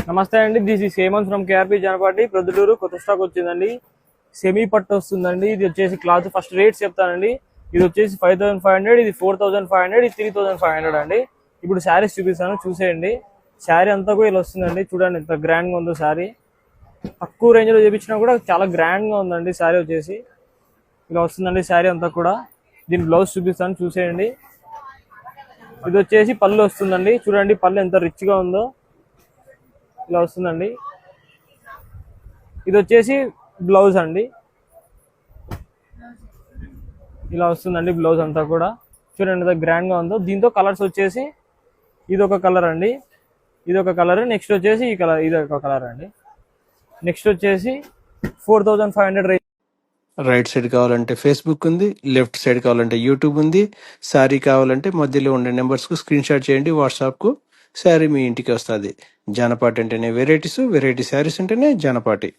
నమస్తే అండి. This is Hemanth from KRP Janapati Proddatur. కొత్త స్టాక్ వచ్చిందండి. సెమీ పట్టు వస్తుందండి. ఇది వచ్చేసి క్లాత్ ఫస్ట్ రేట్స్ చెప్తానండి. ఇది వచ్చేసి 5500, ఇది 4500, ఇది 3500 అండి. ఇప్పుడు శారీస్ చూపిస్తాను, చూసేయండి. శారీ అంతా కూడా ఇలా వస్తుందండి. చూడండి ఎంత గ్రాండ్ గా ఉందో శారీ. తక్కువ రేంజ్ లో చూపించినా కూడా చాలా గ్రాండ్ గా ఉందండి. శారీ వచ్చేసి ఇలా వస్తుందండి. శారీ అంతా కూడా. దీని బ్లౌజ్ చూపిస్తాను, చూసేయండి. ఇది వచ్చేసి పళ్ళు వస్తుందండి. చూడండి పళ్ళు ఎంత రిచ్ గా ఉందో. ఇలా వస్తుందండి. ఇది వచ్చేసి బ్లౌజ్ అండి. ఇలా వస్తుందండి బ్లౌజ్ అంతా కూడా. చూడండి ఎంత గ్రాండ్ గా ఉందో. దీంతో కలర్స్ వచ్చేసి ఇది ఒక కలర్ అండి, ఇది ఒక కలర్, నెక్స్ట్ వచ్చేసి ఈ కలర్, ఇది ఒక కలర్ అండి. నెక్స్ట్ వచ్చేసి 4500 రేంజ్. రైట్ సైడ్ కావాలంటే ఫేస్బుక్ ఉంది, లెఫ్ట్ సైడ్ కావాలంటే యూట్యూబ్ ఉంది. శారీ కావాలంటే మధ్యలో ఉండే నెంబర్స్కు స్క్రీన్ షాట్ చేయండి వాట్సాప్కు. శారీ మీ ఇంటికి వస్తుంది. జనపాటి అంటేనే వెరైటీస్, వెరైటీ శారీస్ అంటేనే జనపాటి.